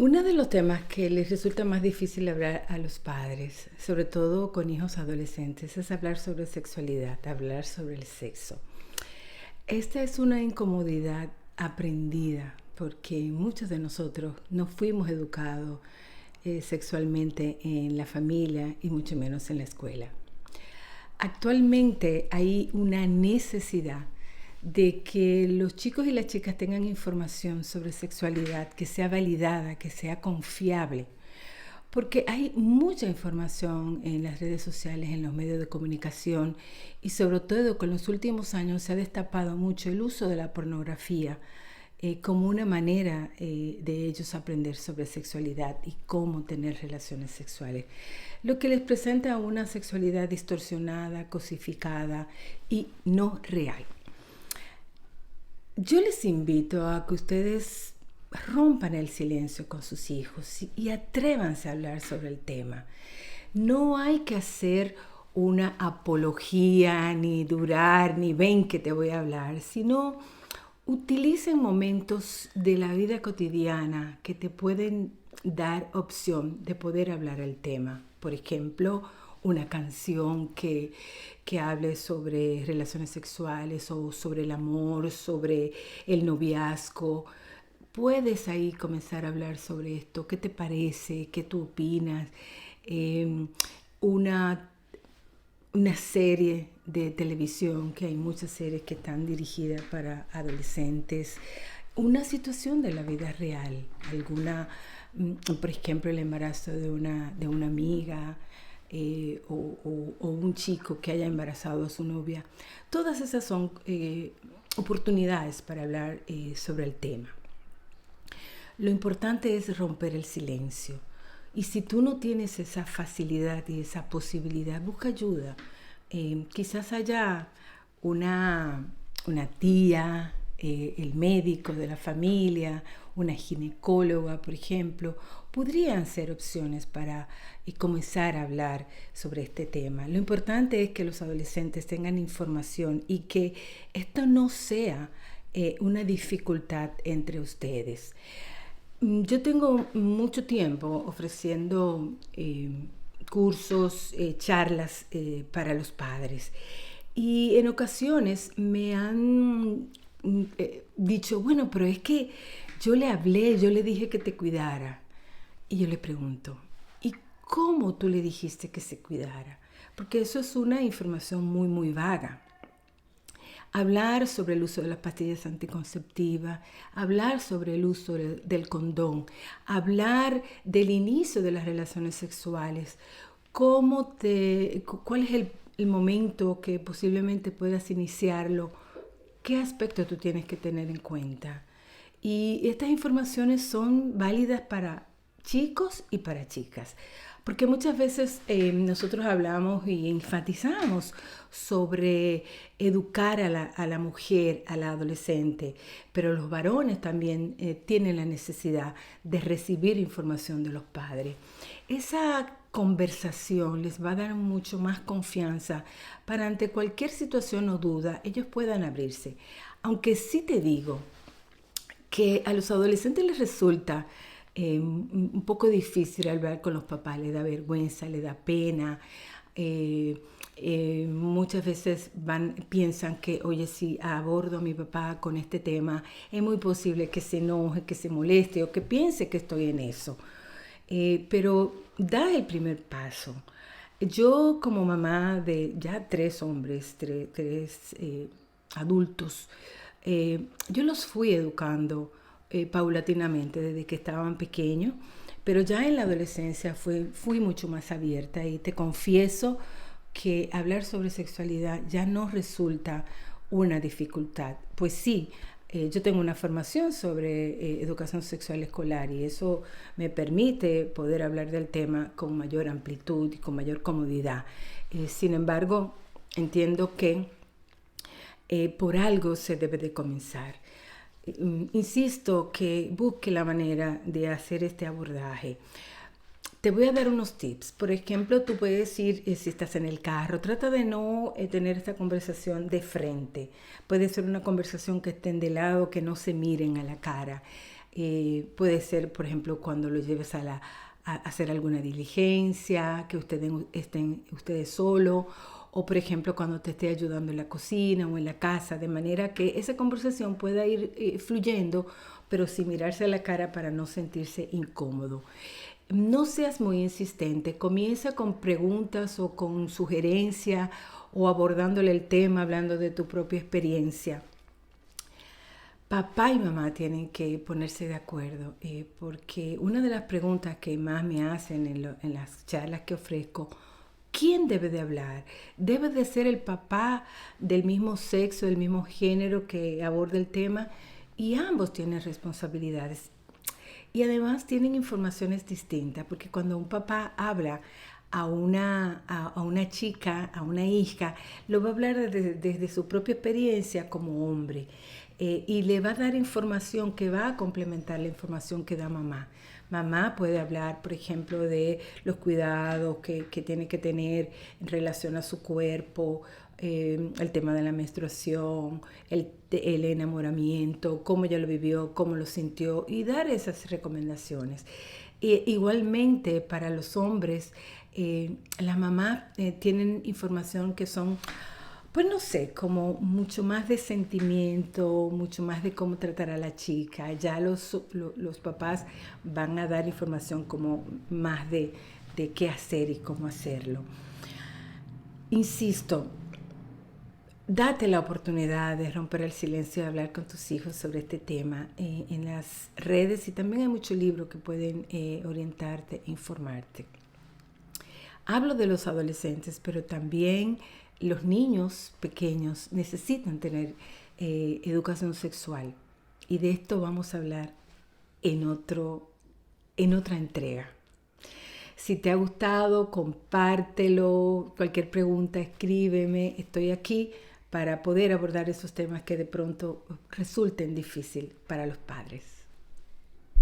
Uno de los temas que les resulta más difícil hablar a los padres, sobre todo con hijos adolescentes, es hablar sobre sexualidad, hablar sobre el sexo. Esta es una incomodidad aprendida porque muchos de nosotros no fuimos educados sexualmente en la familia y mucho menos en la escuela. Actualmente hay una necesidad de que los chicos y las chicas tengan información sobre sexualidad que sea validada, que sea confiable, porque hay mucha información en las redes sociales, en los medios de comunicación y sobre todo con los últimos años se ha destapado mucho el uso de la pornografía como una manera de ellos aprender sobre sexualidad y cómo tener relaciones sexuales, lo que les presenta una sexualidad distorsionada, cosificada y no real. Yo les invito a que ustedes rompan el silencio con sus hijos y atrévanse a hablar sobre el tema. No hay que hacer una apología, ni durar, ni ven que te voy a hablar, sino utilicen momentos de la vida cotidiana que te pueden dar opción de poder hablar el tema. Por ejemplo, una canción que hable sobre relaciones sexuales o sobre el amor, sobre el noviazgo. Puedes ahí comenzar a hablar sobre esto. ¿Qué te parece? ¿Qué tú opinas? Eh, una, una serie de televisión, que hay muchas series que están dirigidas para adolescentes. Una situación de la vida real. Por ejemplo, el embarazo de una amiga, o un chico que haya embarazado a su novia. Todas esas son oportunidades para hablar sobre el tema. Lo importante es romper el silencio. Y si tú no tienes esa facilidad y esa posibilidad, busca ayuda. Quizás haya una tía, el médico de la familia, una ginecóloga, por ejemplo, podrían ser opciones para comenzar a hablar sobre este tema. Lo importante es que los adolescentes tengan información y que esto no sea una dificultad entre ustedes. Yo tengo mucho tiempo ofreciendo cursos, charlas para los padres. Y en ocasiones me han dicho, bueno, pero es que yo le hablé, yo le dije que te cuidara. Y yo le pregunto, ¿y cómo tú le dijiste que se cuidara? Porque eso es una información muy, muy vaga. Hablar sobre el uso de las pastillas anticonceptivas, hablar sobre el uso del condón, hablar del inicio de las relaciones sexuales, cuál es el momento que posiblemente puedas iniciarlo, qué aspecto tú tienes que tener en cuenta. Y estas informaciones son válidas para chicos y para chicas. Porque muchas veces nosotros hablamos y enfatizamos sobre educar a la mujer, a la adolescente, pero los varones también tienen la necesidad de recibir información de los padres. Esa conversación les va a dar mucho más confianza para ante cualquier situación o duda ellos puedan abrirse. Aunque sí te digo que a los adolescentes les resulta un poco difícil hablar con los papás, les da vergüenza, les da pena. Muchas veces piensan que, oye, si abordo a mi papá con este tema, es muy posible que se enoje, que se moleste o que piense que estoy en eso. Pero da el primer paso. Yo como mamá de ya 3 hombres, tres adultos, yo los fui educando paulatinamente desde que estaban pequeños, pero ya en la adolescencia fui mucho más abierta y te confieso que hablar sobre sexualidad ya no resulta una dificultad. Pues sí, yo tengo una formación sobre educación sexual escolar y eso me permite poder hablar del tema con mayor amplitud y con mayor comodidad. Sin embargo, entiendo que por algo se debe de comenzar. Insisto que busque la manera de hacer este abordaje. Te voy a dar unos tips. Por ejemplo, tú puedes ir, si estás en el carro, trata de no tener esta conversación de frente. Puede ser una conversación que estén de lado, que no se miren a la cara. Puede ser, por ejemplo, cuando lo lleves a hacer alguna diligencia, que estén ustedes solos, o por ejemplo cuando te esté ayudando en la cocina o en la casa, de manera que esa conversación pueda ir fluyendo, pero sin mirarse a la cara para no sentirse incómodo. No seas muy insistente, comienza con preguntas o con sugerencias o abordándole el tema, hablando de tu propia experiencia. Papá y mamá tienen que ponerse de acuerdo, porque una de las preguntas que más me hacen en las charlas que ofrezco: ¿quién debe de hablar? ¿Debe de ser el papá del mismo sexo, del mismo género que aborda el tema? Y ambos tienen responsabilidades. Y además tienen informaciones distintas, porque cuando un papá habla a una chica, a una hija, lo va a hablar desde su propia experiencia como hombre, y le va a dar información que va a complementar la información que da mamá. Mamá puede hablar, por ejemplo, de los cuidados que tiene que tener en relación a su cuerpo, el tema de la menstruación, el enamoramiento, cómo ella lo vivió, cómo lo sintió, y dar esas recomendaciones. Igualmente para los hombres, las mamás tienen información que son, pues no sé, como mucho más de sentimiento, mucho más de cómo tratar a la chica. Ya los papás van a dar información como más de qué hacer y cómo hacerlo. Insisto, date la oportunidad de romper el silencio y hablar con tus hijos sobre este tema en las redes, y también hay muchos libros que pueden orientarte e informarte. Hablo de los adolescentes, pero también los niños pequeños necesitan tener educación sexual, y de esto vamos a hablar en otra entrega. Si te ha gustado, compártelo. Cualquier pregunta, escríbeme. Estoy aquí para poder abordar esos temas que de pronto resulten difíciles para los padres.